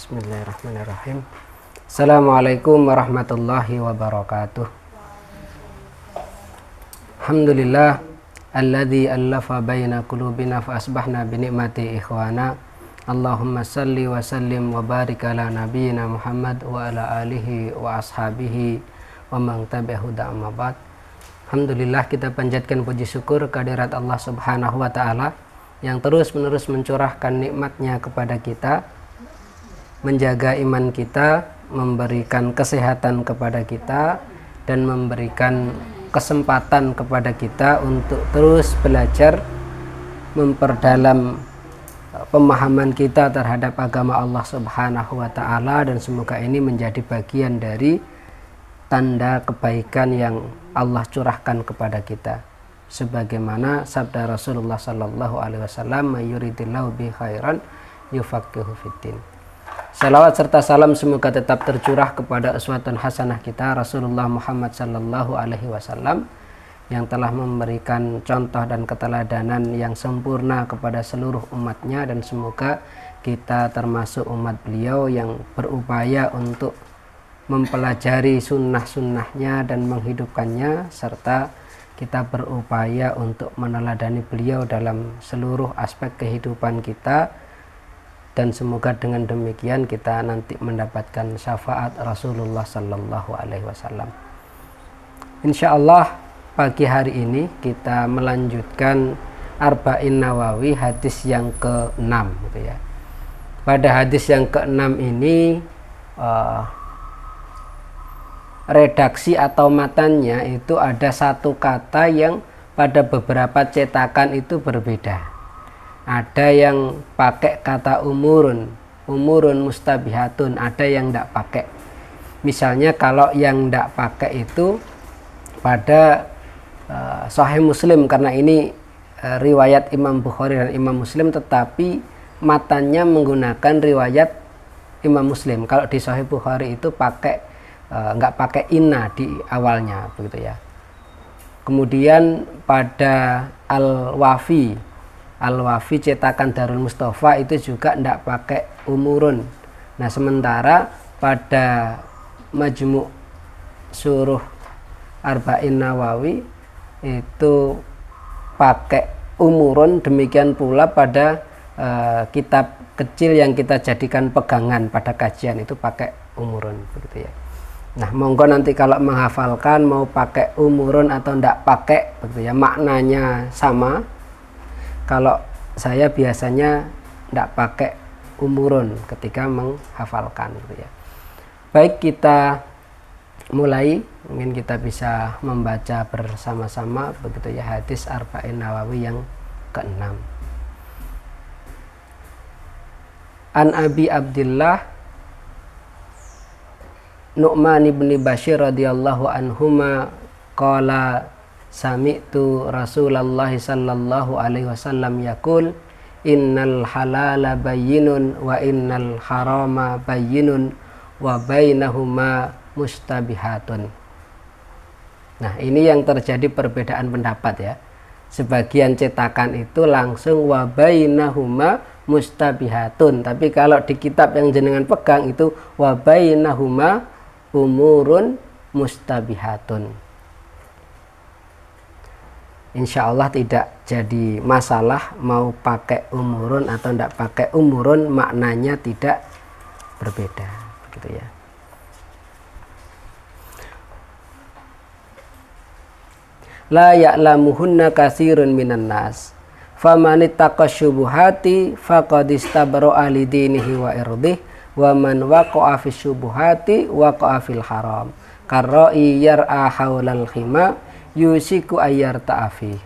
Bismillahirrahmanirrahim. Assalamualaikum warahmatullahi wabarakatuh. Alhamdulillah alladzi allafa baina qulubina fa asbahna bi ni'mati ikhwana. Allahumma salli wa sallim wa barik ala nabiyyina Muhammad wa ala alihi wa ashabihi wa man tabi'ahu amma ba'd. Alhamdulillah, kita panjatkan puji syukur kehadirat Allah Subhanahu wa taala yang terus-menerus mencurahkan nikmatnya kepada kita, menjaga iman kita, memberikan kesehatan kepada kita, dan memberikan kesempatan kepada kita untuk terus belajar, memperdalam pemahaman kita terhadap agama Allah Subhanahu wa taala, dan semoga ini menjadi bagian dari tanda kebaikan yang Allah curahkan kepada kita, sebagaimana sabda Rasulullah sallallahu alaihi wasallam, "Mayuridillahu bi khairan yufaqihu fiddin." Salawat serta salam semoga tetap tercurah kepada uswatun hasanah kita Rasulullah Muhammad sallallahu alaihi wasallam, yang telah memberikan contoh dan keteladanan yang sempurna kepada seluruh umatnya, dan semoga kita termasuk umat beliau yang berupaya untuk mempelajari sunnah-sunnahnya dan menghidupkannya, serta kita berupaya untuk meneladani beliau dalam seluruh aspek kehidupan kita, dan semoga dengan demikian kita nanti mendapatkan syafaat Rasulullah sallallahu alaihi wasallam. Insyaallah pagi hari ini kita melanjutkan Arba'in Nawawi hadis yang ke-6 gitu ya. Pada hadis yang ke-6 ini redaksi atau matanya itu ada satu kata yang pada beberapa cetakan itu berbeda. Ada yang pakai kata umurun mustabihatun, ada yang tidak pakai. Misalnya kalau yang tidak pakai itu pada Sahih Muslim, karena ini riwayat Imam Bukhari dan Imam Muslim, tetapi matanya menggunakan riwayat Imam Muslim. Kalau di Sahih Bukhari itu pakai nggak pakai inna di awalnya, begitu ya. Kemudian pada Al-Wafi cetakan Darul Mustafa itu juga nggak pakai umurun. Nah, sementara pada Majmu' Syuruh Arba'in Nawawi itu pakai umurun. Demikian pula pada kitab kecil yang kita jadikan pegangan pada kajian itu pakai umurun, begitu ya. Nah, monggo nanti kalau menghafalkan mau pakai umurun atau ndak pakai, begitu ya, maknanya sama. Kalau saya biasanya ndak pakai umurun ketika menghafalkan, gitu ya. Baik, kita mulai. Mungkin kita bisa membaca bersama-sama, begitu ya, hadis Arba'in Nawawi yang ke-6. An Abi Abdillah Nu'man ibn Bashir radhiyallahu anhuma qala sami'tu Rasulullah sallallahu alaihi wasallam yaqul innal halala bayyinun wa innal harama bayyinun wa bainahuma mustabihatun. Nah, ini yang terjadi perbedaan pendapat ya. Sebagian cetakan itu langsung wa bainahuma mustabihatun, tapi kalau di kitab yang jenengan pegang itu wa bainahuma umurun mustabihatun. Insya Allah tidak jadi masalah mau pakai umurun atau tidak pakai umurun, maknanya tidak berbeda, begitu ya. La ya'lamuhunna katsirun minan nas faman ittaqa syubuhati faqad istabara'a li dinihi wa irdihi wa man waqa'a fi syubuhati waqa'a fil haram karra'i yar'a haulal khima yusiku ayyar ta'afi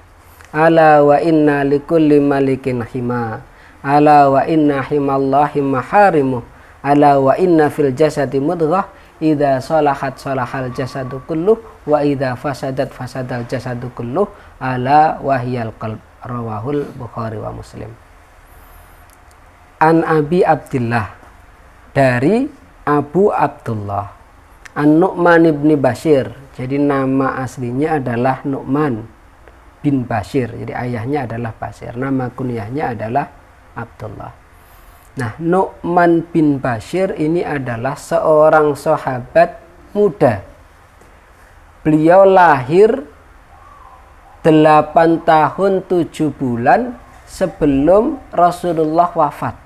ala wa inna likulli malikin hima ala wa inna himallahi maharimuh ala wa inna fil jasadi mudghah idza salahat salahal jasadu kulluh wa idza fasadat fasadal jasadu kulluh ala wahiyal qalb. Rawahul Bukhari wa Muslim. An Abi Abdillah, dari Abu Abdullah, An-Nu'man ibn Bashir. Jadi nama aslinya adalah Nu'man bin Bashir. Jadi ayahnya adalah Bashir. Nama kunyahnya adalah Abdullah. Nah, Nu'man bin Bashir ini adalah seorang sahabat muda. Beliau lahir 8 tahun 7 bulan sebelum Rasulullah wafat.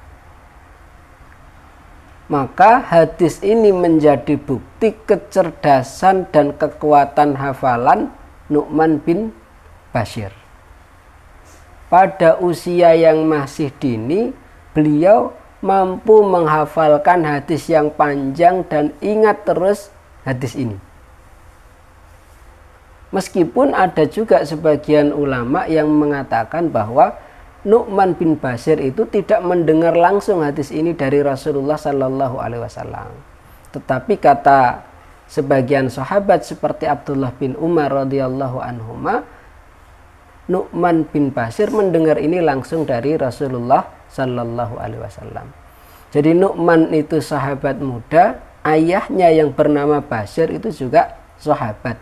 Maka hadis ini menjadi bukti kecerdasan dan kekuatan hafalan Nu'man bin Bashir. Pada usia yang masih dini, beliau mampu menghafalkan hadis yang panjang dan ingat terus hadis ini. Meskipun ada juga sebagian ulama yang mengatakan bahwa Nu'man bin Bashir itu tidak mendengar langsung hadis ini dari Rasulullah Sallallahu Alaihi Wasallam. Tetapi kata sebagian sahabat seperti Abdullah bin Umar radhiyallahu anhuma, Nu'man bin Bashir mendengar ini langsung dari Rasulullah Sallallahu Alaihi Wasallam. Jadi Nu'man itu sahabat muda, ayahnya yang bernama Bashir itu juga sahabat.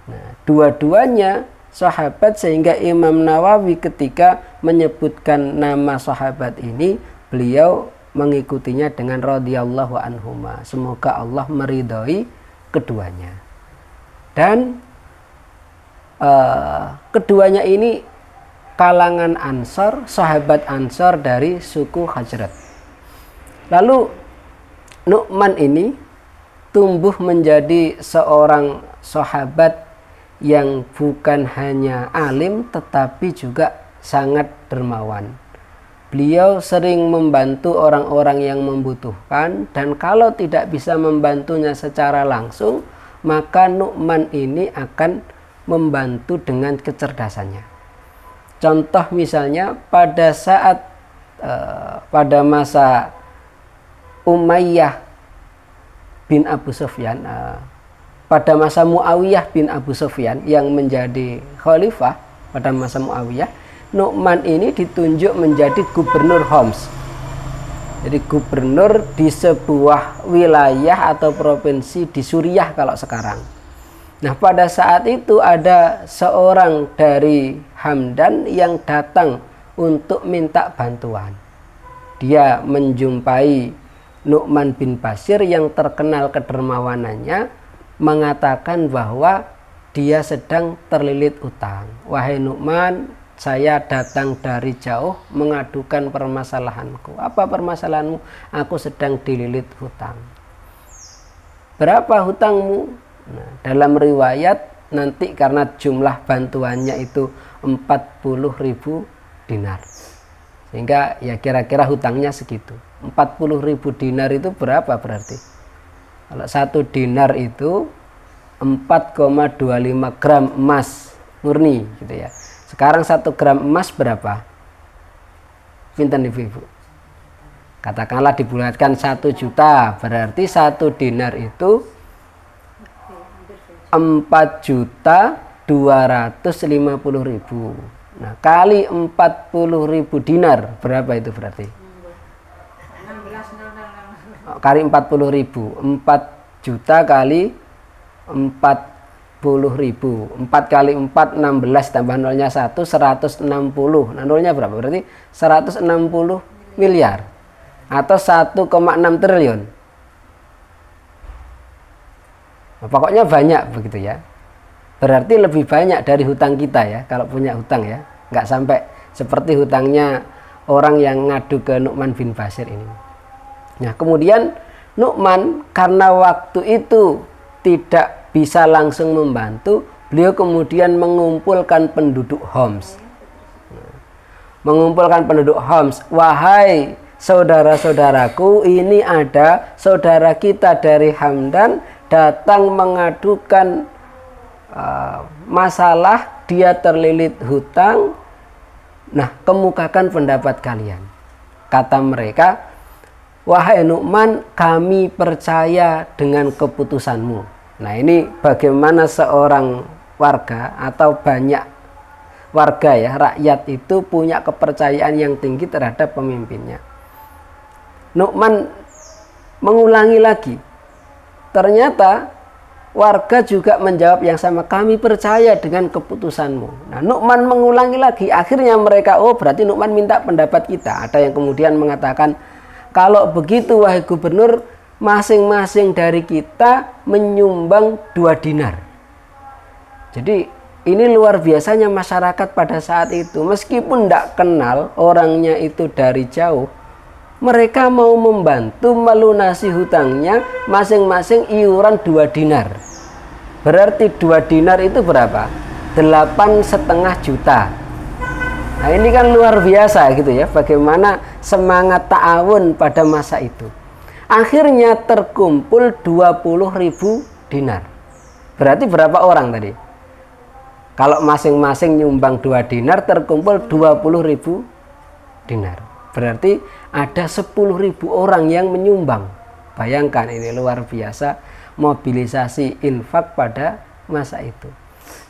Nah, dua-duanya sahabat, sehingga Imam Nawawi ketika menyebutkan nama sahabat ini, beliau mengikutinya dengan radhiyallahu anhuma. Semoga Allah meridhoi keduanya. Dan keduanya ini kalangan Ansor, sahabat Ansor dari suku Khazraj. Lalu Nu'man ini tumbuh menjadi seorang sahabat yang bukan hanya alim tetapi juga sangat dermawan. Beliau sering membantu orang-orang yang membutuhkan, dan kalau tidak bisa membantunya secara langsung, maka Nu'man ini akan membantu dengan kecerdasannya. Contoh misalnya pada saat pada masa Umayyah bin Abu Sufyan, pada masa Muawiyah bin Abu Sufyan yang menjadi khalifah pada masa Muawiyah, Nu'man ini ditunjuk menjadi gubernur Homs. Jadi gubernur di sebuah wilayah atau provinsi di Suriah kalau sekarang. Nah, pada saat itu ada seorang dari Hamdan yang datang untuk minta bantuan. Dia menjumpai Nu'man bin Bashir yang terkenal kedermawanannya, mengatakan bahwa dia sedang terlilit utang. Wahai Nu'man, saya datang dari jauh mengadukan permasalahanku. Apa permasalahanmu? Aku sedang dililit hutang. Berapa hutangmu? Nah, dalam riwayat nanti karena jumlah bantuannya itu 40.000 dinar. Sehingga ya kira-kira hutangnya segitu. 40.000 dinar itu berapa berarti? Kalau 1 dinar itu 4,25 gram emas murni gitu ya. Sekarang 1 gram emas berapa? Pinten ibu-ibu? Katakanlah dibulatkan 1 juta, berarti 1 dinar itu 4.250.000. Nah, kali 40.000 dinar berapa itu berarti? Kali 40.000, 4 juta kali 40.000, 4 kali 4 16, tambah nolnya 1, 160. Nah, nolnya berapa? Berarti 160 miliar atau 1,6 triliun. Nah, pokoknya banyak begitu ya. Berarti lebih banyak dari hutang kita ya, kalau punya hutang ya. Nggak sampai seperti hutangnya orang yang ngadu ke Nu'man bin Bashir ini. Nah, kemudian Nu'man karena waktu itu tidak bisa langsung membantu, beliau kemudian mengumpulkan penduduk Homs. Mengumpulkan penduduk Homs, wahai saudara-saudaraku, ini ada saudara kita dari Hamdan datang mengadukan masalah, dia terlilit hutang. Nah, kemukakan pendapat kalian. Kata mereka, wahai Nu'man, kami percaya dengan keputusanmu. Nah, ini bagaimana seorang warga atau banyak warga ya, rakyat itu punya kepercayaan yang tinggi terhadap pemimpinnya. Nu'man mengulangi lagi. Ternyata warga juga menjawab yang sama, kami percaya dengan keputusanmu. Nah, Nu'man mengulangi lagi. Akhirnya mereka, oh berarti Nu'man minta pendapat kita. Ada yang kemudian mengatakan, Kalau begitu wahai gubernur, masing-masing dari kita menyumbang 2 dinar. Jadi ini luar biasanya masyarakat pada saat itu. Meskipun tidak kenal orangnya itu dari jauh, mereka mau membantu melunasi hutangnya, masing-masing iuran 2 dinar. Berarti 2 dinar itu berapa? 8,5 juta. Nah ini kan luar biasa gitu ya, bagaimana semangat ta'awun pada masa itu. Akhirnya terkumpul 20.000 dinar. Berarti berapa orang tadi? Kalau masing-masing nyumbang 2 dinar, terkumpul 20.000 dinar. Berarti ada 10.000 orang yang menyumbang. Bayangkan ini luar biasa mobilisasi infak pada masa itu.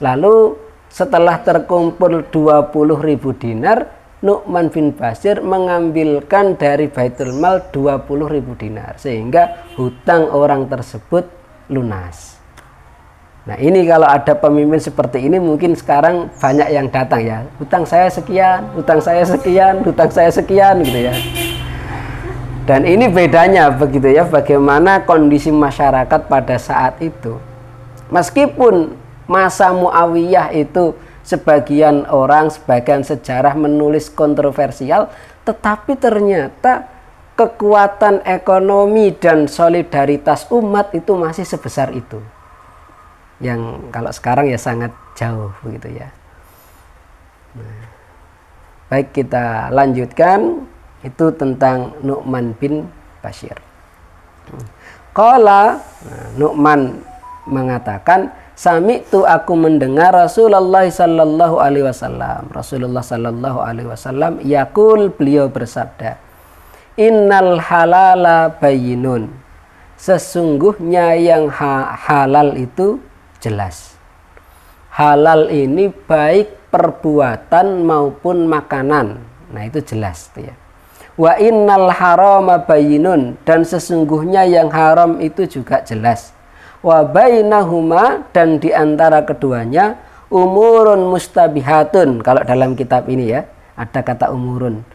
Lalu setelah terkumpul 20.000 dinar, Nu'man bin Bashir mengambilkan dari Baitul Mal 20.000 dinar. Sehingga hutang orang tersebut lunas. Nah ini kalau ada pemimpin seperti ini mungkin sekarang banyak yang datang ya. Hutang saya sekian, hutang saya sekian, hutang saya sekian gitu ya. Dan ini bedanya begitu ya, bagaimana kondisi masyarakat pada saat itu. Meskipun masa Muawiyah itu sebagian orang, sebagian sejarah menulis kontroversial, tetapi ternyata kekuatan ekonomi dan solidaritas umat itu masih sebesar itu. Yang kalau sekarang ya sangat jauh begitu ya. Nah, baik, kita lanjutkan. Itu tentang Nu'man bin Bashir. Qala, Nu'man mengatakan, sami'tu, aku mendengar Rasulullah sallallahu alaihi wasallam. Rasulullah sallallahu alaihi wasallam yaqul, beliau bersabda, innal halala bayyinun, sesungguhnya yang halal itu jelas. Halal ini baik perbuatan maupun makanan. Nah itu jelas tuh ya. Wa innal harama bayyinun, dan sesungguhnya yang haram itu juga jelas. Wa bainahuma, dan diantara keduanya umurun mustabihatun. Kalau dalam kitab ini ya ada kata umurun.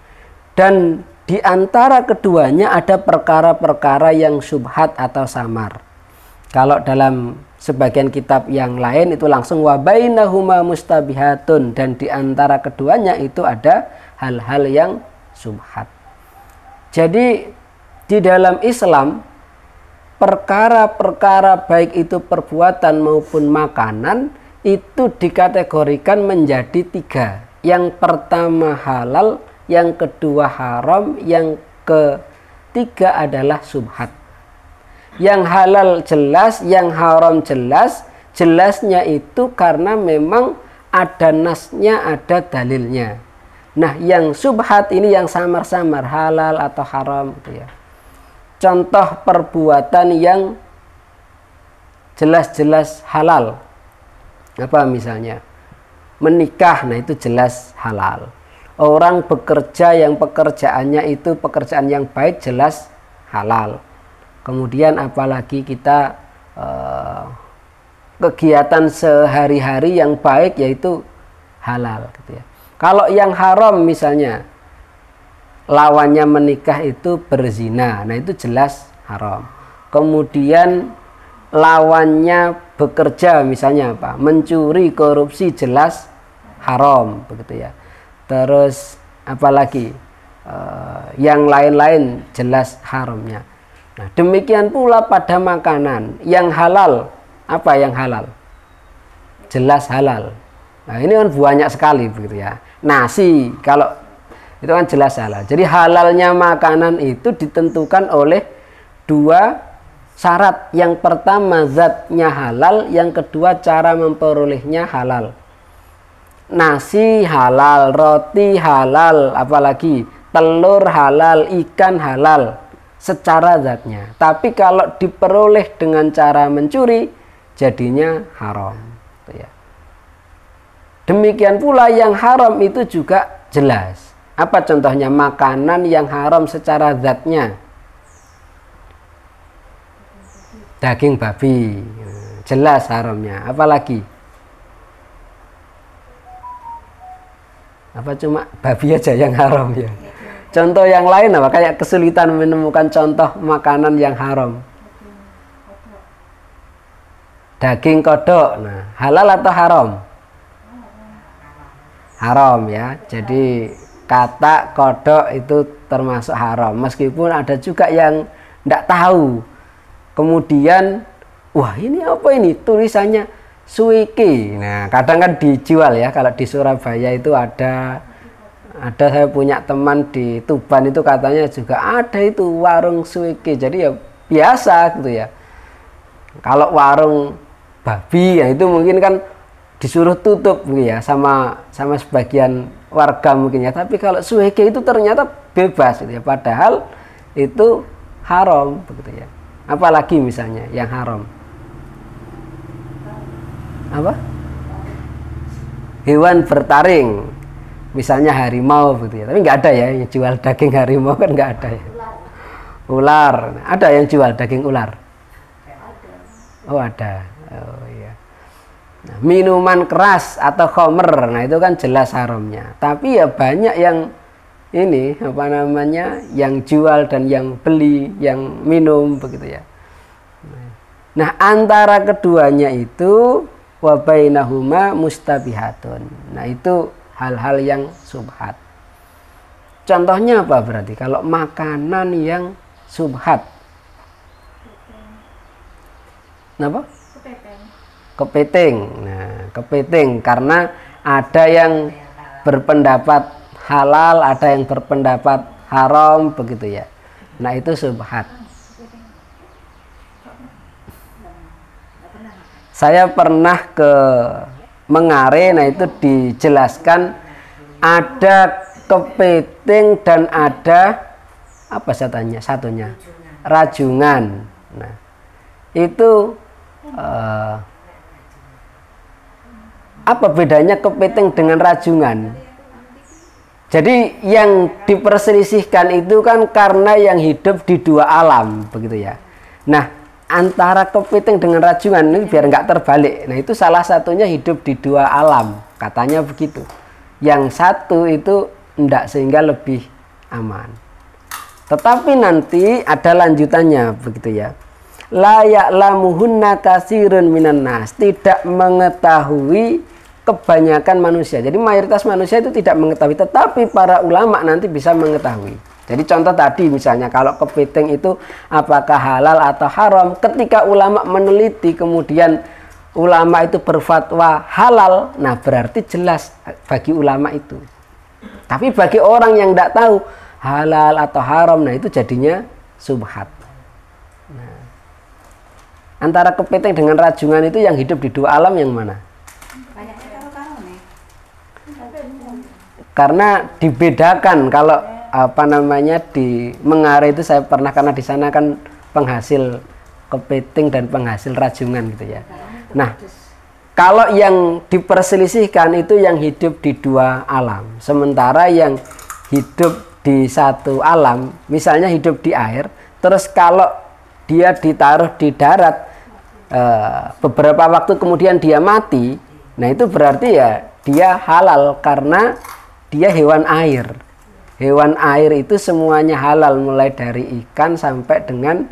Dan diantara keduanya ada perkara-perkara yang syubhat atau samar. Kalau dalam sebagian kitab yang lain itu langsung wa bainahuma mustabihatun, dan diantara keduanya itu ada hal-hal yang syubhat. Jadi di dalam Islam perkara-perkara baik itu perbuatan maupun makanan itu dikategorikan menjadi 3. Yang pertama halal, yang kedua haram, yang ketiga adalah syubhat. Yang halal jelas, yang haram jelas. Jelasnya itu karena memang ada nasnya, ada dalilnya. Nah yang syubhat ini yang samar-samar, halal atau haram gitu ya. Contoh perbuatan yang jelas-jelas halal, apa misalnya menikah, nah itu jelas halal. Orang bekerja yang pekerjaannya itu pekerjaan yang baik, jelas halal. Kemudian apalagi kita kegiatan sehari-hari yang baik, yaitu halal gitu ya. Kalau yang haram misalnya lawannya menikah itu berzina, nah itu jelas haram. Kemudian lawannya bekerja misalnya apa? Mencuri, korupsi, jelas haram begitu ya. Terus apalagi yang lain-lain jelas haramnya. Nah, demikian pula pada makanan yang halal. Apa yang halal? Jelas halal. Nah, ini kan banyak sekali begitu ya. Nasi kalau itu kan jelas halal. Jadi halalnya makanan itu ditentukan oleh 2 syarat. Yang pertama zatnya halal, yang kedua cara memperolehnya halal. Nasi halal, roti halal, apalagi telur halal, ikan halal secara zatnya. Tapi kalau diperoleh dengan cara mencuri, jadinya haram. Ya. Demikian pula yang haram itu juga jelas. Apa contohnya? Makanan yang haram secara zatnya. Daging babi, jelas haramnya. Apalagi? Apa cuma babi aja yang haram ya? Contoh yang lain apa? Kayak kesulitan menemukan contoh makanan yang haram. Daging kodok. Nah, halal atau haram? Haram ya. Jadi kata kodok itu termasuk haram. Meskipun ada juga yang tidak tahu. Kemudian, wah ini apa ini? Tulisannya suiki. Nah, kadang kan dijual ya. Kalau di Surabaya itu ada saya punya teman di Tuban itu katanya juga ada itu warung suiki. Jadi ya biasa gitu ya. Kalau warung babi ya itu mungkin kan disuruh tutup gitu ya sama sebagian warga mungkin ya. Tapi kalau suiki itu ternyata bebas gitu ya. Padahal itu haram begitu ya. Apalagi misalnya yang haram. Apa? Hewan bertaring. Misalnya harimau gitu ya. Tapi nggak ada ya yang jual daging harimau kan nggak ada ya. Ular. Ada yang jual daging ular? Oh ada. Oh iya. Nah, minuman keras atau khamr, nah itu kan jelas haramnya. Tapi ya banyak yang ini apa namanya, yang jual dan yang beli, yang minum begitu ya. Nah antara keduanya itu wa bainahuma mustabihatun. Nah itu hal-hal yang subhat. Contohnya apa berarti? Kalau makanan yang subhat. Kenapa? Kepiting. Nah, kepiting karena ada yang berpendapat halal, ada yang berpendapat haram begitu ya. Nah, itu subhat. Saya pernah ke Mengare, nah itu dijelaskan ada kepiting dan ada apa satunya? Rajungan. Nah, itu apa bedanya kepiting dengan rajungan? Jadi yang diperselisihkan itu kan karena yang hidup di dua alam begitu ya. Nah antara kepiting dengan rajungan ini biar nggak terbalik. Nah itu salah satunya hidup di dua alam katanya begitu. Yang satu itu enggak sehingga lebih aman. Tetapi nanti ada lanjutannya begitu ya. La ya'lamuhunna katsirun minan nas, tidak mengetahui kebanyakan manusia. Jadi mayoritas manusia itu tidak mengetahui, tetapi para ulama nanti bisa mengetahui. Jadi contoh tadi misalnya kalau kepiting itu apakah halal atau haram, ketika ulama meneliti kemudian ulama itu berfatwa halal, nah berarti jelas bagi ulama itu. Tapi bagi orang yang tidak tahu halal atau haram, nah itu jadinya subhat. Nah, antara kepiting dengan rajungan itu yang hidup di dua alam yang mana? Karena dibedakan kalau apa namanya di Mengare itu saya pernah karena di sana kan penghasil kepiting dan penghasil rajungan gitu ya. Nah, kalau yang diperselisihkan itu yang hidup di dua alam, sementara yang hidup di satu alam, misalnya hidup di air, terus kalau dia ditaruh di darat beberapa waktu kemudian dia mati, nah itu berarti ya dia halal karena dia hewan air. Hewan air itu semuanya halal mulai dari ikan sampai dengan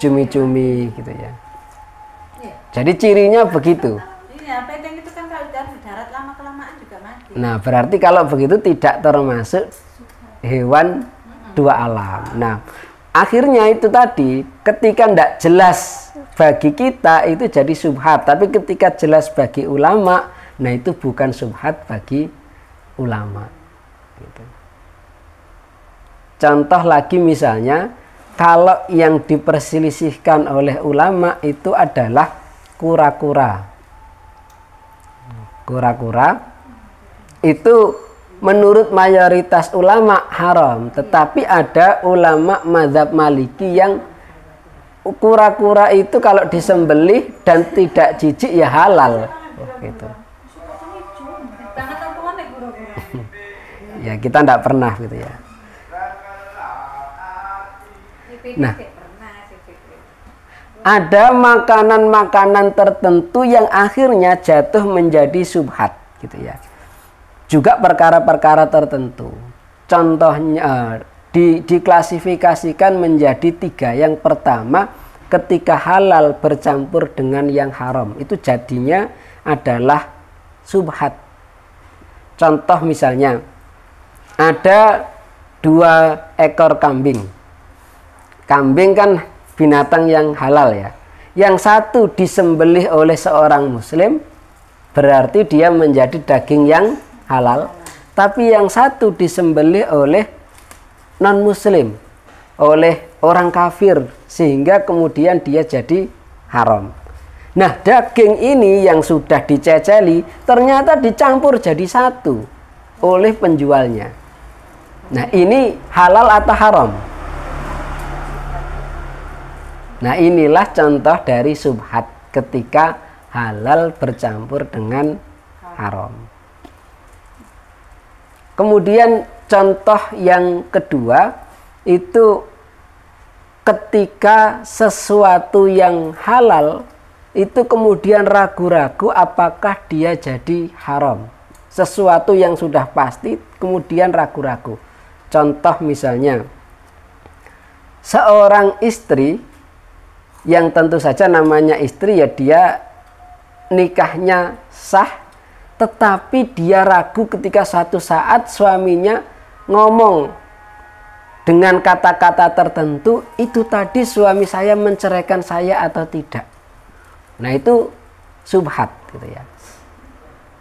cumi-cumi gitu ya. Jadi cirinya begitu. Iya, peting itu kan kalau di darat lama-kelamaan juga mati. Nah, berarti kalau begitu tidak termasuk hewan dua alam. Nah, akhirnya itu tadi ketika tidak jelas bagi kita itu jadi subhat, tapi ketika jelas bagi ulama, nah itu bukan subhat bagi ulama. Gitu. Contoh lagi misalnya, kalau yang diperselisihkan oleh ulama itu adalah kura-kura. Kura-kura itu menurut mayoritas ulama haram, tetapi ada ulama mazhab Maliki yang kura-kura itu kalau disembelih dan tidak jijik ya halal. Gitu. Ya kita tidak pernah gitu ya. Nah, ada makanan-makanan tertentu yang akhirnya jatuh menjadi subhat gitu ya. Juga perkara-perkara tertentu. contohnya diklasifikasikan menjadi 3. Yang pertama, ketika halal bercampur dengan yang haram, itu jadinya adalah subhat. Contoh misalnya, ada 2 ekor kambing. Kambing kan binatang yang halal ya. Yang satu disembelih oleh seorang muslim, berarti dia menjadi daging yang halal. Tapi yang satu disembelih oleh non-muslim, oleh orang kafir, sehingga kemudian dia jadi haram. Nah, daging ini yang sudah diceceli ternyata dicampur jadi satu oleh penjualnya. Nah, ini halal atau haram? Nah, inilah contoh dari subhat ketika halal bercampur dengan haram. Kemudian contoh yang kedua itu ketika sesuatu yang halal itu kemudian ragu-ragu apakah dia jadi haram. Sesuatu yang sudah pasti kemudian ragu-ragu. Contoh misalnya, seorang istri yang tentu saja namanya istri ya, dia nikahnya sah, tetapi dia ragu ketika suatu saat suaminya ngomong dengan kata-kata tertentu, itu tadi suami saya menceraikan saya atau tidak. Nah, itu subhat gitu ya.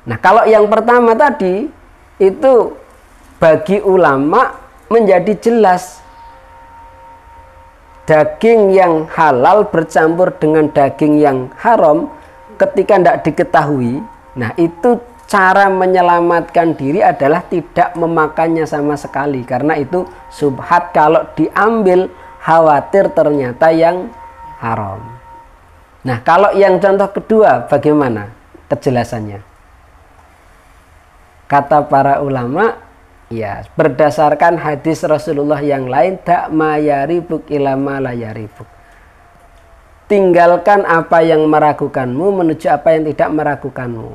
Nah, kalau yang pertama tadi itu bagi ulama menjadi jelas, daging yang halal bercampur dengan daging yang haram ketika tidak diketahui. Nah, itu cara menyelamatkan diri adalah tidak memakannya sama sekali, karena itu subhat. Kalau diambil khawatir ternyata yang haram. Nah, kalau yang contoh kedua bagaimana kejelasannya? Kata para ulama, ya, berdasarkan hadis Rasulullah yang lain, dak ma yaribuk ila ma la yaribuk. Tinggalkan apa yang meragukanmu menuju apa yang tidak meragukanmu.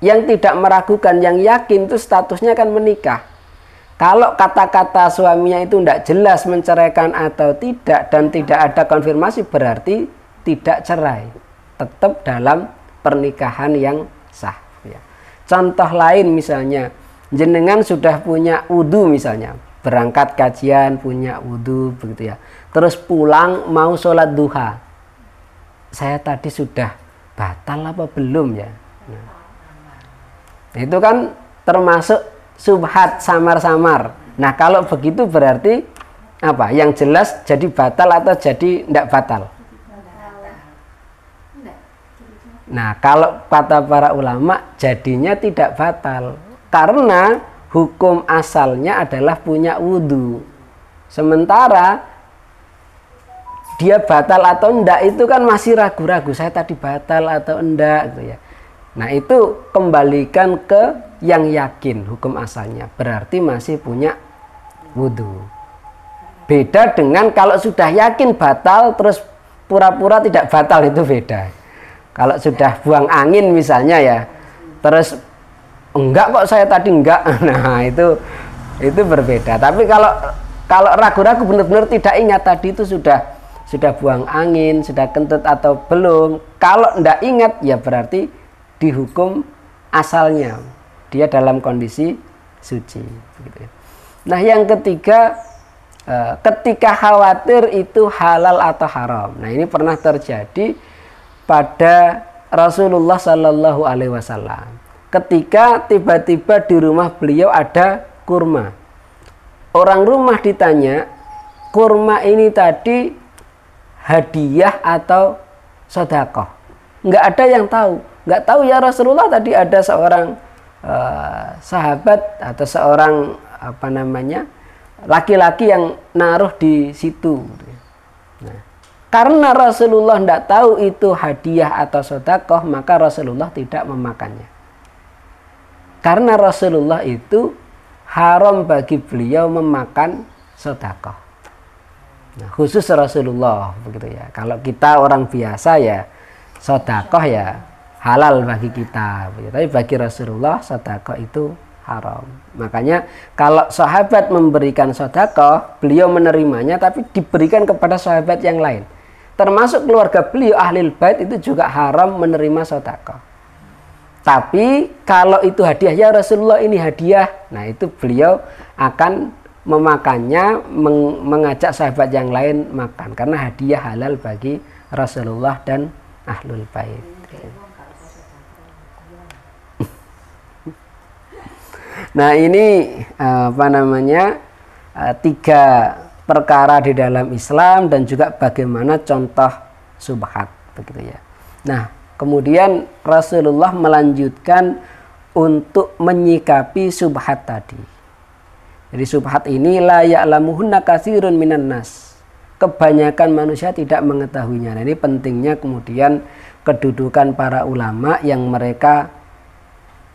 Yang tidak meragukan, yang yakin itu statusnya kan menikah. Kalau kata-kata suaminya itu tidak jelas menceraikan atau tidak dan tidak ada konfirmasi, berarti tidak cerai, tetap dalam pernikahan yang sah ya. Contoh lain misalnya, jenengan sudah punya wudhu misalnya, berangkat kajian punya wudhu begitu ya, terus pulang mau sholat duha, saya tadi sudah batal apa belum ya? Nah, itu kan termasuk subhat samar-samar. Nah, kalau begitu berarti apa? Yang jelas jadi batal atau jadi tidak batal? Nah, kalau kata para ulama jadinya tidak batal, karena hukum asalnya adalah punya wudhu. Sementara dia batal atau enggak itu kan masih ragu-ragu, saya tadi batal atau enggak gitu ya. Nah, itu kembalikan ke yang yakin hukum asalnya, berarti masih punya wudhu. Beda dengan kalau sudah yakin batal terus pura-pura tidak batal, itu beda. Kalau sudah buang angin misalnya ya, terus enggak kok saya tadi enggak, nah itu berbeda. Tapi kalau ragu-ragu benar-benar tidak ingat tadi itu sudah buang angin, sudah kentut atau belum, kalau enggak ingat ya berarti dihukum asalnya, dia dalam kondisi suci begitu. Nah, yang ketiga, ketika khawatir itu halal atau haram. Nah, ini pernah terjadi pada Rasulullah Shallallahu Alaihi Wasallam ketika tiba-tiba di rumah beliau ada kurma. Orang rumah ditanya, kurma ini tadi hadiah atau sedekah? Nggak ada yang tahu. Nggak tahu ya Rasulullah, tadi ada seorang sahabat atau seorang laki-laki yang naruh di situ. Nah, karena Rasulullah tidak tahu itu hadiah atau sedekah, maka Rasulullah tidak memakannya. Karena Rasulullah itu haram bagi beliau memakan sedekah. Nah, khusus Rasulullah begitu ya. Kalau kita orang biasa ya sedekah ya halal bagi kita, begitu. Tapi bagi Rasulullah sedekah itu haram. Makanya kalau sahabat memberikan sedekah, beliau menerimanya tapi diberikan kepada sahabat yang lain. Termasuk keluarga beliau ahlul bait itu juga haram menerima sedekah. Tapi kalau itu hadiah, ya Rasulullah ini hadiah, nah itu beliau akan memakannya, mengajak sahabat yang lain makan karena hadiah halal bagi Rasulullah dan ahlul bait. Nah ini tiga perkara di dalam Islam dan juga bagaimana contoh subhat begitu ya. Nah kemudian Rasulullah melanjutkan untuk menyikapi subhat tadi. Jadi subhat ini la ya'lamuhunna katsirun minan nas. Kebanyakan manusia tidak mengetahuinya. Nah, ini pentingnya kemudian kedudukan para ulama yang mereka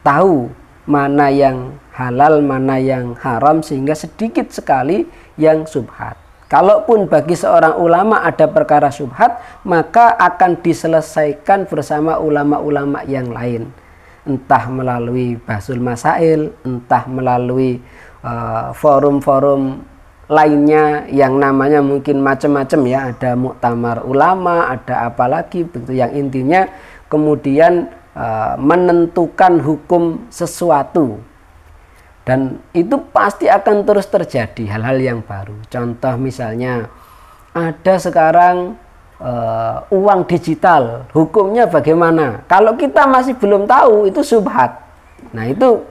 tahu mana yang halal, mana yang haram, sehingga sedikit sekali yang subhat. Kalaupun bagi seorang ulama ada perkara subhat, maka akan diselesaikan bersama ulama-ulama yang lain. Entah melalui bahsul masail, entah melalui forum-forum lainnya yang namanya mungkin macam-macam ya, ada muktamar ulama, ada apalagi begitu, yang intinya kemudian menentukan hukum sesuatu, dan itu pasti akan terus terjadi hal-hal yang baru. Contoh misalnya ada sekarang uang digital, hukumnya bagaimana? Kalau kita masih belum tahu, itu subhat. Nah itu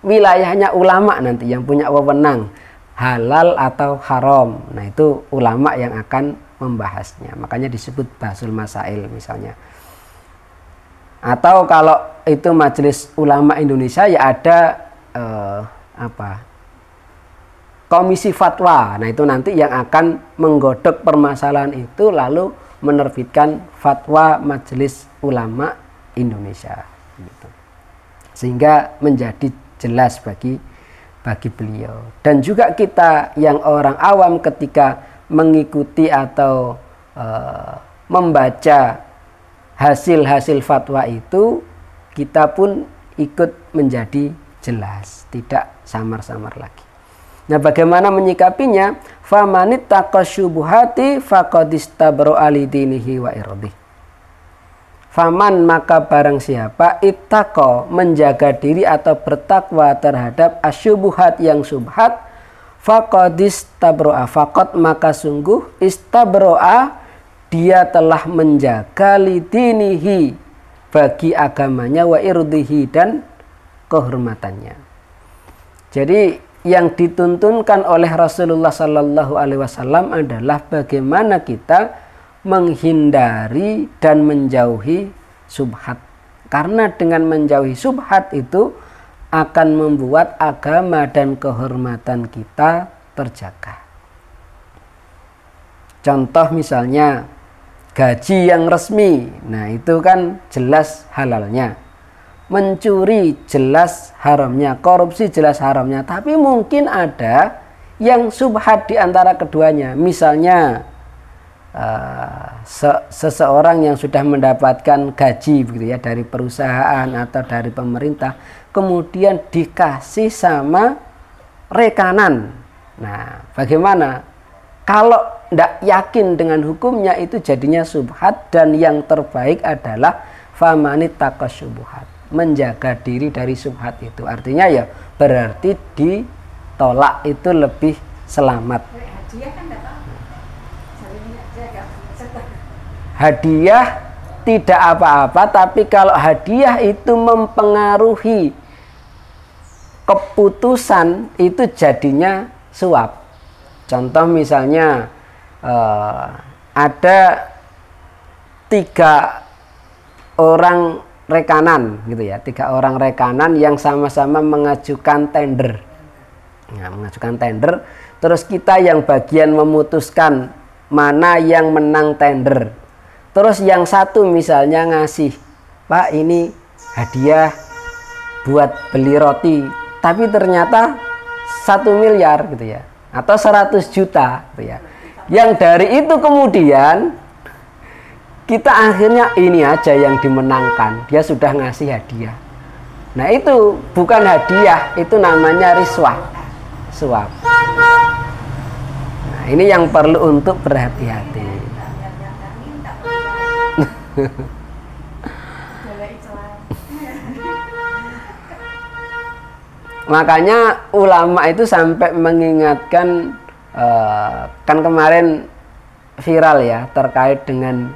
wilayahnya ulama nanti yang punya wewenang halal atau haram. Nah itu ulama yang akan membahasnya, makanya disebut bahsul masail misalnya. Atau kalau itu Majelis Ulama Indonesia ya ada komisi fatwa. Nah itu nanti yang akan menggodok permasalahan itu lalu menerbitkan fatwa Majelis Ulama Indonesia gitu. Sehingga menjadi jelas bagi beliau. Dan juga kita yang orang awam ketika mengikuti atau membaca hasil-hasil fatwa itu, kita pun ikut menjadi jelas, tidak samar-samar lagi. Nah, bagaimana menyikapinya? Famanit taqasyubuhati faqadistabro'a lidinihi wa irdih. Faman, maka barang siapa ittaqo, menjaga diri atau bertakwa terhadap asyubuhat yang subhat, faqadistabro'a, faqad maka sungguh, istabro'a dia telah menjaga lidinihi bagi agamanya, wa irdihi dan kehormatannya. Jadi yang dituntunkan oleh Rasulullah Sallallahu Alaihi Wasallam adalah bagaimana kita menghindari dan menjauhi subhat. Karena dengan menjauhi subhat itu akan membuat agama dan kehormatan kita terjaga. Contoh misalnya gaji yang resmi, nah itu kan jelas halalnya. Mencuri jelas haramnya, korupsi jelas haramnya. Tapi mungkin ada yang subhat di antara keduanya. Misalnya seseorang yang sudah mendapatkan gaji begitu ya, dari perusahaan atau dari pemerintah, kemudian dikasih sama rekanan. Nah, bagaimana? Kalau tidak yakin dengan hukumnya, itu jadinya subhat, dan yang terbaik adalah famanit taqasyubuhat, menjaga diri dari subhat itu. Artinya ya berarti ditolak itu lebih selamat. Hadiah kan enggak apa-apa. Hadiah tidak apa-apa, tapi kalau hadiah itu mempengaruhi keputusan, itu jadinya suap. Contoh misalnya ada 3 orang rekanan gitu ya, 3 orang rekanan yang sama-sama mengajukan tender. Nah, mengajukan tender, terus kita yang bagian memutuskan mana yang menang tender. Terus yang satu misalnya ngasih, Pak ini hadiah buat beli roti, tapi ternyata 1 miliar gitu ya, atau 100 juta gitu ya. Yang dari itu kemudian kita akhirnya ini aja yang dimenangkan, dia sudah ngasih hadiah. Nah itu bukan hadiah, itu namanya riswah, suap. Nah ini yang perlu untuk berhati-hati. Makanya ulama itu sampai mengingatkan, kan kemarin viral ya terkait dengan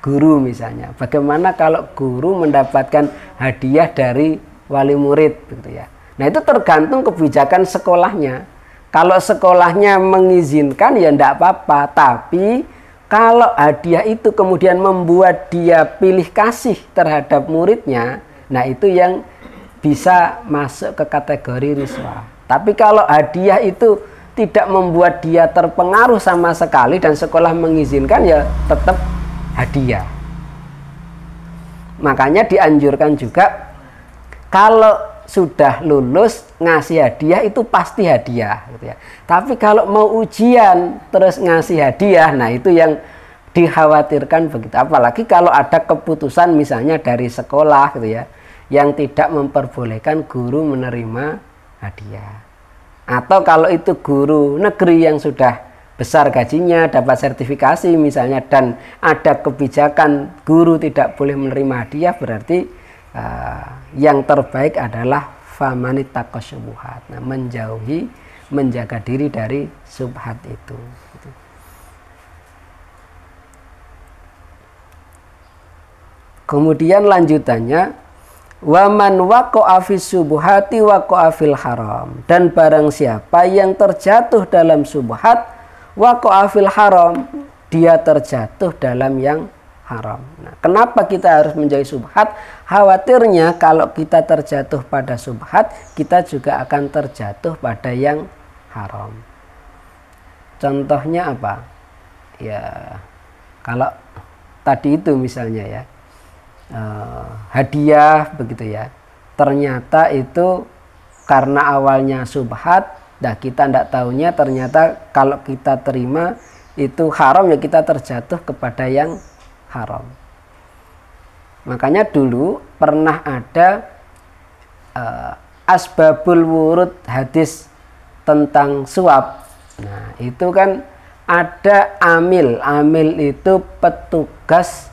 guru misalnya. Bagaimana kalau guru mendapatkan hadiah dari wali murid gitu ya. Nah itu tergantung kebijakan sekolahnya. Kalau sekolahnya mengizinkan ya enggak apa-apa. Tapi kalau hadiah itu kemudian membuat dia pilih kasih terhadap muridnya, nah itu yang bisa masuk ke kategori riswah. Tapi kalau hadiah itu tidak membuat dia terpengaruh sama sekali dan sekolah mengizinkan, ya tetap hadiah. Makanya dianjurkan juga kalau sudah lulus ngasih hadiah itu pasti hadiah gitu ya. Tapi kalau mau ujian terus ngasih hadiah, nah itu yang dikhawatirkan begitu. Apalagi kalau ada keputusan misalnya dari sekolah gitu ya, yang tidak memperbolehkan guru menerima hadiah. Atau kalau itu guru negeri yang sudah besar gajinya, dapat sertifikasi misalnya, dan ada kebijakan guru tidak boleh menerima hadiah, berarti yang terbaik adalah famanittaqo syubhat. Nah, menjauhi, menjaga diri dari syubhat itu. Kemudian lanjutannya, waman waqa'a fis syubhati waqa'a fil haram. Dan barang siapa yang terjatuh dalam syubhat, waqa'a fil haram, dia terjatuh dalam yang haram. Nah, kenapa kita harus menjauhi syubhat? Khawatirnya kalau kita terjatuh pada syubhat, kita juga akan terjatuh pada yang haram. Contohnya apa? Ya, kalau tadi itu misalnya ya, hadiah begitu ya, ternyata itu karena awalnya syubhat, nah kita tidak tahunya ternyata kalau kita terima itu haram, ya kita terjatuh kepada yang haram. Makanya dulu pernah ada asbabul wurud hadis tentang suap. Nah itu kan ada amil itu petugas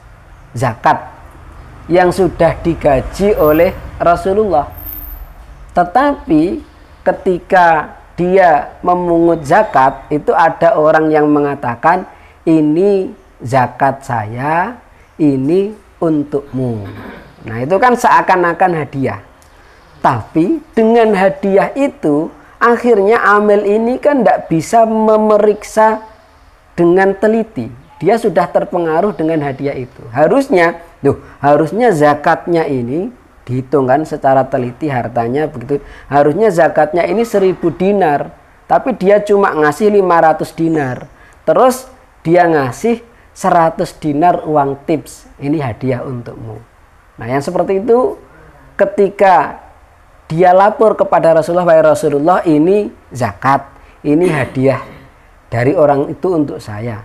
zakat yang sudah digaji oleh Rasulullah. Tetapi ketika dia memungut zakat, itu ada orang yang mengatakan, ini zakat saya, ini untukmu. Nah itu kan seakan-akan hadiah. Tapi dengan hadiah itu, akhirnya amil ini kan tidak bisa memeriksa dengan teliti. Dia sudah terpengaruh dengan hadiah itu. Harusnya zakatnya ini dihitungkan secara teliti hartanya begitu. Harusnya zakatnya ini 1000 dinar, tapi dia cuma ngasih 500 dinar. Terus dia ngasih 100 dinar uang tips. Ini hadiah untukmu. Nah, yang seperti itu ketika dia lapor kepada Rasulullah, wahai Rasulullah, ini zakat, ini hadiah dari orang itu untuk saya.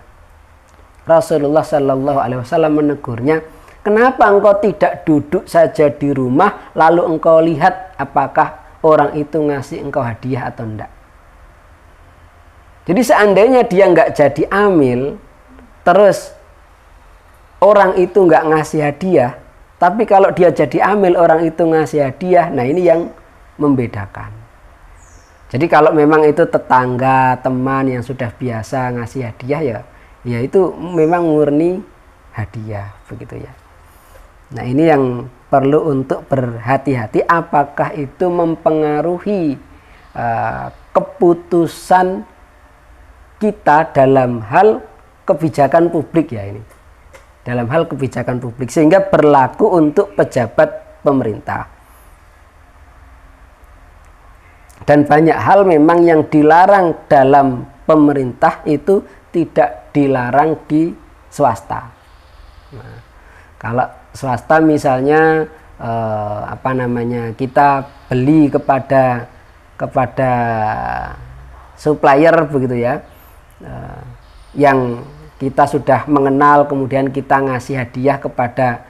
Rasulullah Shallallahu Alaihi Wasallam menegurnya, kenapa engkau tidak duduk saja di rumah lalu engkau lihat apakah orang itu ngasih engkau hadiah atau enggak. Jadi seandainya dia nggak jadi amil, terus orang itu nggak ngasih hadiah, tapi kalau dia jadi amil orang itu ngasih hadiah, nah ini yang membedakan. Jadi kalau memang itu tetangga, teman yang sudah biasa ngasih hadiah, ya itu memang murni hadiah begitu ya. Nah ini yang perlu untuk berhati-hati, apakah itu mempengaruhi keputusan kita dalam hal kebijakan publik ya ini. Dalam hal kebijakan publik sehingga berlaku untuk pejabat pemerintah. Dan banyak hal memang yang dilarang dalam pemerintah itu tidak dilarang di swasta. Nah, kalau swasta misalnya kita beli kepada supplier begitu ya, yang kita sudah mengenal, kemudian kita ngasih hadiah kepada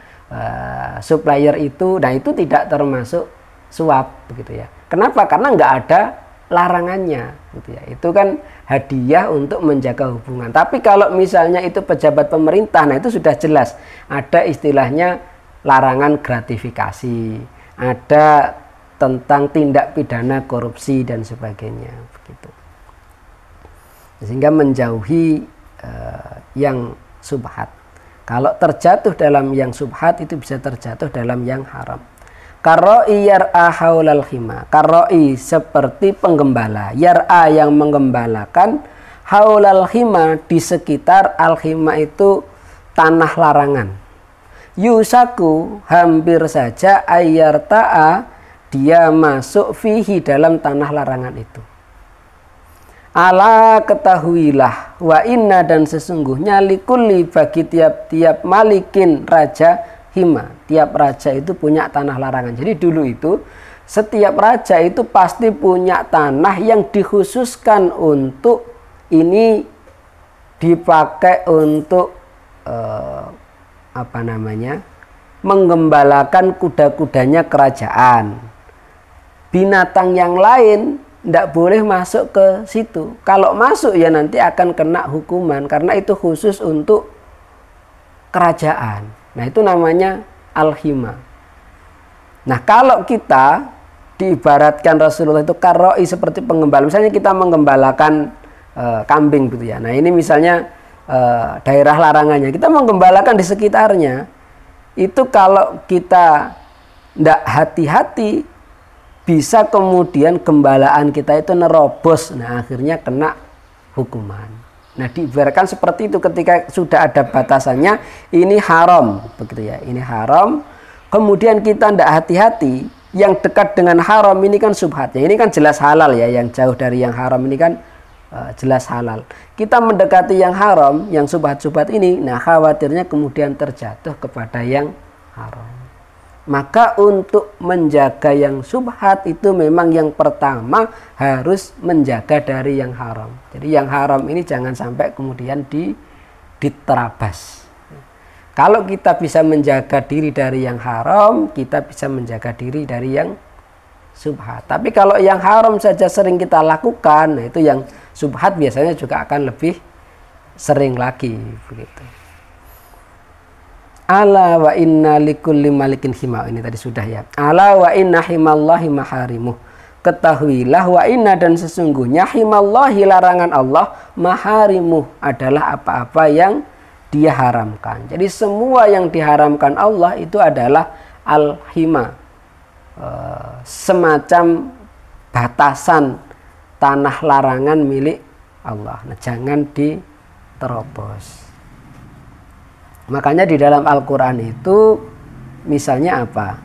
supplier itu, nah itu tidak termasuk suap begitu ya. Kenapa? Karena nggak ada larangannya gitu ya. Itu kan hadiah untuk menjaga hubungan. Tapi kalau misalnya itu pejabat pemerintah, nah itu sudah jelas ada istilahnya larangan gratifikasi, ada tentang tindak pidana korupsi dan sebagainya begitu. Sehingga menjauhi yang subhat. Kalau terjatuh dalam yang subhat itu bisa terjatuh dalam yang haram. Karoi yar'a haulal khima. Karoi seperti penggembala. Yar'a yang menggembalakan. Haulal khima di sekitar al khima itu tanah larangan. Yusaku hampir saja ayyarta'a dia masuk fihi dalam tanah larangan itu. Ala ketahuilah wa inna dan sesungguhnya likulli bagi tiap-tiap malikin raja hima, tiap raja itu punya tanah larangan. Jadi dulu itu setiap raja itu pasti punya tanah yang dikhususkan untuk ini dipakai untuk menggembalakan kuda-kudanya kerajaan. Binatang yang lain tidak boleh masuk ke situ. Kalau masuk ya nanti akan kena hukuman karena itu khusus untuk kerajaan. Nah itu namanya al-hima. Nah kalau kita diibaratkan Rasulullah itu karoi seperti penggembala. Misalnya kita menggembalakan kambing gitu ya. Nah ini misalnya daerah larangannya. Kita menggembalakan di sekitarnya. Itu kalau kita tidak hati-hati bisa kemudian gembalaan kita itu nerobos. Nah akhirnya kena hukuman. Nah diibaratkan seperti itu ketika sudah ada batasannya ini haram begitu ya. Ini haram. Kemudian kita tidak hati-hati, yang dekat dengan haram ini kan subhatnya. Ini kan jelas halal ya, yang jauh dari yang haram ini kan jelas halal. Kita mendekati yang haram, yang subhat-subhat ini, nah khawatirnya kemudian terjatuh kepada yang haram. Maka untuk menjaga yang subhat itu memang yang pertama harus menjaga dari yang haram. Jadi yang haram ini jangan sampai kemudian diterabas. Kalau kita bisa menjaga diri dari yang haram, kita bisa menjaga diri dari yang subhat. Tapi kalau yang haram saja sering kita lakukan, nah itu yang subhat biasanya juga akan lebih sering lagi begitu. Ala wa inna likulli malikin hima, ini tadi sudah ya. Ala wa inna himallahi maharimuh. Ketahuilah wa inna dan sesungguhnya himallahi larangan Allah maharimuh adalah apa-apa yang dia haramkan. Jadi semua yang diharamkan Allah itu adalah al-hima, semacam batasan tanah larangan milik Allah. Nah, jangan diterobos. Makanya di dalam Al-Quran itu misalnya apa?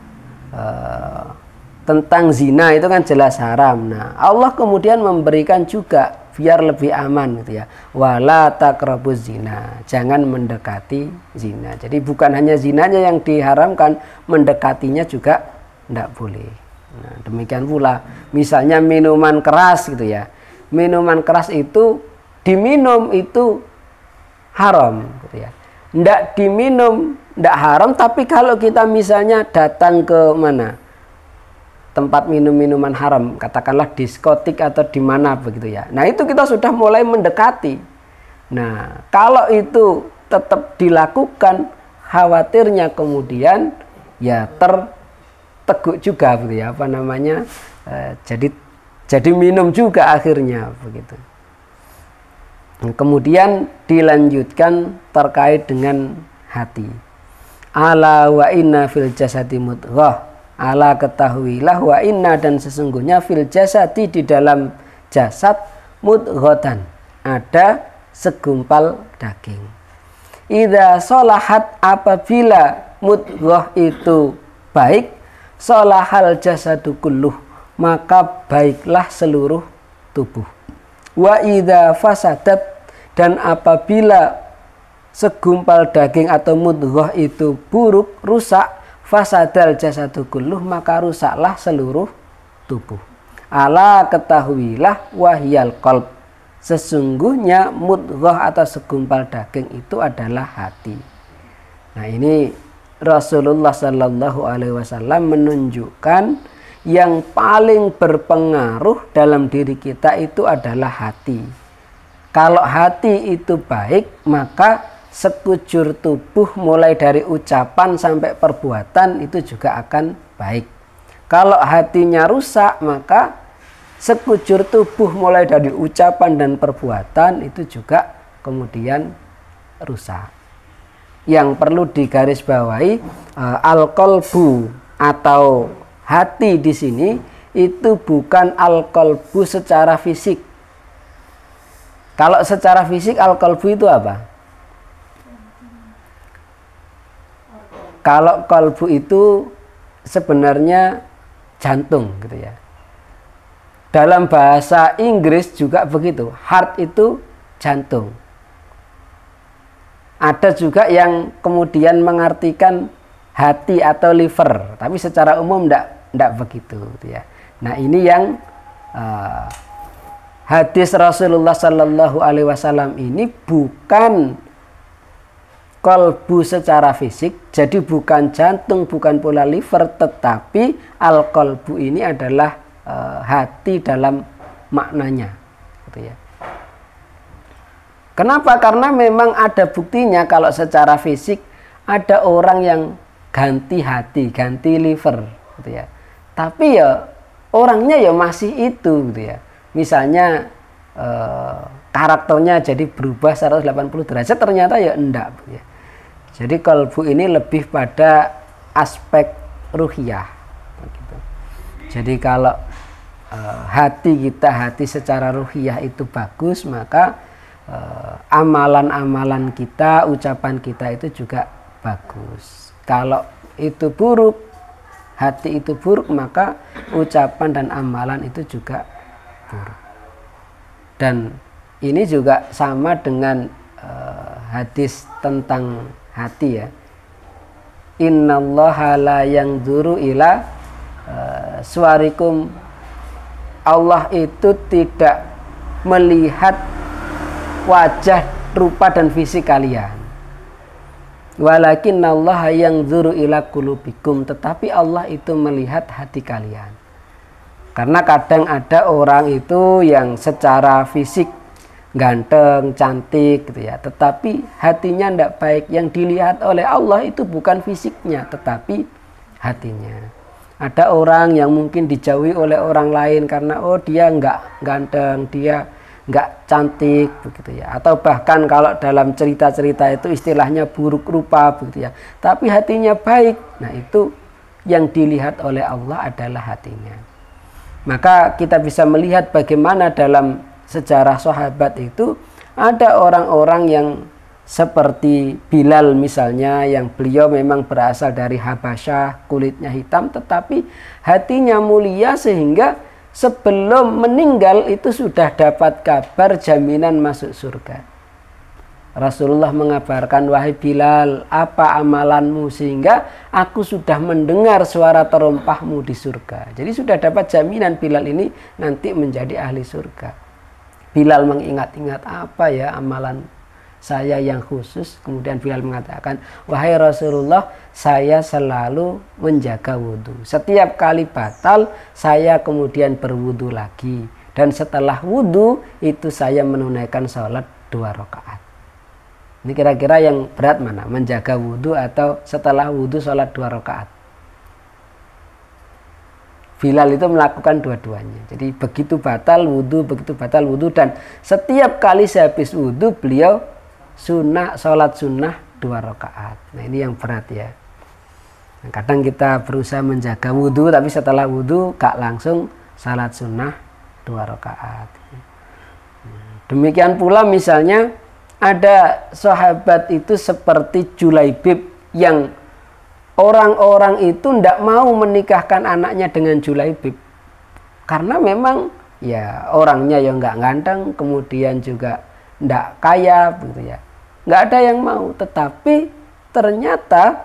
Tentang zina itu kan jelas haram. Nah, Allah kemudian memberikan juga biar lebih aman gitu ya. Wala taqrabuz zina. Jangan mendekati zina. Jadi bukan hanya zinanya yang diharamkan, mendekatinya juga tidak boleh. Nah, demikian pula misalnya minuman keras gitu ya. Minuman keras itu diminum itu haram gitu ya. Tidak diminum, tidak haram, tapi kalau kita misalnya datang ke mana tempat minum-minuman haram, katakanlah diskotik atau di mana begitu ya. Nah itu kita sudah mulai mendekati. Nah kalau itu tetap dilakukan, khawatirnya kemudian ya terteguk juga begitu ya, apa namanya, jadi minum juga akhirnya begitu. Kemudian dilanjutkan terkait dengan hati. Ala wa inna fil jasadi mudghah. Ala ketahuilah wa inna dan sesungguhnya fil jasadi di dalam jasad mudghatan ada segumpal daging. Idza sholahat apabila mudghah itu baik, sholahal jasadu kulluh maka baiklah seluruh tubuh. Wa idza fasadat dan apabila segumpal daging atau mudghah itu buruk, rusak, fasadal jasadu kulluh maka rusaklah seluruh tubuh. Ala ketahuilah wahyal qalb. Sesungguhnya mudghah atau segumpal daging itu adalah hati. Nah ini Rasulullah Sallallahu Alaihi Wasallam menunjukkan yang paling berpengaruh dalam diri kita itu adalah hati. Kalau hati itu baik, maka sekujur tubuh mulai dari ucapan sampai perbuatan itu juga akan baik. Kalau hatinya rusak, maka sekujur tubuh mulai dari ucapan dan perbuatan itu juga kemudian rusak. Yang perlu digarisbawahi, al-qalbu atau hati di sini itu bukan al-qalbu secara fisik. Kalau secara fisik al-qalbu itu apa? Kalau qalbu itu sebenarnya jantung gitu ya. Dalam bahasa Inggris juga begitu. Heart itu jantung. Ada juga yang kemudian mengartikan hati atau liver, tapi secara umum tidak begitu gitu ya. Nah, ini yang hadis Rasulullah Sallallahu Alaihi Wasallam ini bukan qalbu secara fisik, jadi bukan jantung, bukan pula liver, tetapi al-qalbu ini adalah hati dalam maknanya gitu ya. Kenapa? Karena memang ada buktinya kalau secara fisik ada orang yang ganti hati, ganti liver gitu ya. Tapi ya orangnya ya masih itu gitu ya. Misalnya karakternya jadi berubah 180 derajat, ternyata ya enggak gitu ya. Jadi qalbu ini lebih pada aspek ruhiyah gitu. Jadi kalau hati secara ruhiyah itu bagus, maka amalan-amalan kita, ucapan kita itu juga bagus. Kalau itu buruk, hati itu buruk, maka ucapan dan amalan itu juga buruk. Dan ini juga sama dengan hadis tentang hati ya. Innallaha la yanzuru ila suwarikum. Allah itu tidak melihat wajah, rupa dan fisik kalian. Walakinnallaha yanzuru ila qulubikum, tetapi Allah itu melihat hati kalian. Karena kadang ada orang itu yang secara fisik ganteng, cantik gitu ya, tetapi hatinya tidak baik. Yang dilihat oleh Allah itu bukan fisiknya, tetapi hatinya. Ada orang yang mungkin dijauhi oleh orang lain karena dia nggak ganteng, dia nggak cantik begitu ya, atau bahkan kalau dalam cerita-cerita itu istilahnya buruk rupa begitu ya, tapi hatinya baik. Nah, itu yang dilihat oleh Allah adalah hatinya. Maka kita bisa melihat bagaimana dalam sejarah sahabat itu ada orang-orang yang seperti Bilal misalnya, yang beliau memang berasal dari Habasyah, kulitnya hitam, tetapi hatinya mulia sehingga sebelum meninggal itu sudah dapat kabar jaminan masuk surga. Rasulullah mengabarkan, wahai Bilal, apa amalanmu sehingga aku sudah mendengar suara terompahmu di surga. Jadi sudah dapat jaminan Bilal ini nanti menjadi ahli surga. Bilal mengingat-ingat, apa ya amalan saya yang khusus. Kemudian Bilal mengatakan, wahai Rasulullah, saya selalu menjaga wudhu. Setiap kali batal, saya kemudian berwudhu lagi. Dan setelah wudhu, itu saya menunaikan sholat 2 rakaat. Ini kira-kira yang berat mana? Menjaga wudhu atau setelah wudhu sholat 2 rakaat? Bilal itu melakukan dua-duanya. Jadi begitu batal wudhu, dan setiap kali sehabis wudhu, beliau sholat sunnah 2 rakaat. Nah, ini yang berat ya. Nah, kadang kita berusaha menjaga wudhu, tapi setelah wudhu gak langsung sholat sunnah 2 rakaat. Demikian pula misalnya ada sahabat itu seperti Julaibib, yang orang-orang itu tidak mau menikahkan anaknya dengan Julaibib. Karena memang ya orangnya yang gak ganteng, kemudian juga tidak kaya gitu ya. Nggak ada yang mau. Tetapi ternyata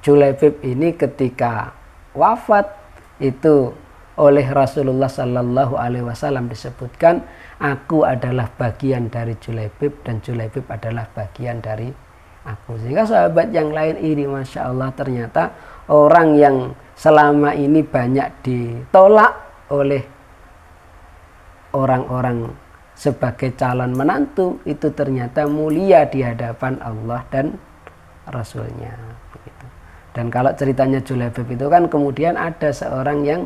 Julaibib ini ketika wafat itu oleh Rasulullah Sallallahu Alaihi Wasallam disebutkan, aku adalah bagian dari Julaibib dan Julaibib adalah bagian dari aku. Sehingga sahabat yang lain ini Masya Allah ternyata orang yang selama ini banyak ditolak oleh orang-orang sebagai calon menantu itu ternyata mulia di hadapan Allah dan Rasulnya. Begitu. Dan kalau ceritanya Julaibib itu kan kemudian ada seorang yang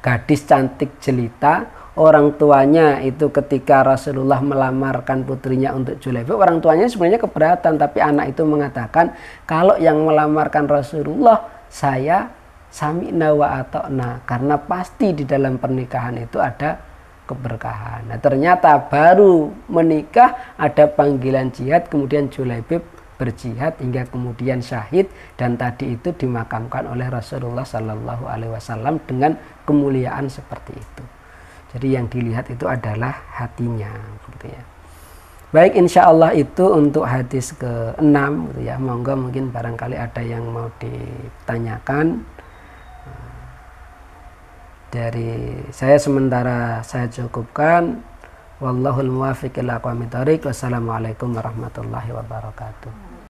gadis cantik jelita, orang tuanya itu ketika Rasulullah melamarkan putrinya untuk Julaibib, orang tuanya sebenarnya keberatan, tapi anak itu mengatakan kalau yang melamarkan Rasulullah saya sami'na wa ata'na, karena pasti di dalam pernikahan itu ada keberkahan. Nah, ternyata baru menikah ada panggilan jihad, kemudian Julaibib berjihad hingga kemudian syahid, dan tadi itu dimakamkan oleh Rasulullah Sallallahu Alaihi Wasallam dengan kemuliaan seperti itu. Jadi yang dilihat itu adalah hatinya, gitu ya. Baik, insya Allah itu untuk hadis ke-6, gitu ya. Monggo mungkin barangkali ada yang mau ditanyakan. Dari saya sementara saya cukupkan. Wallahul muwaffiq ila aqwamit thoriq. Wassalamualaikum warahmatullahi wabarakatuh.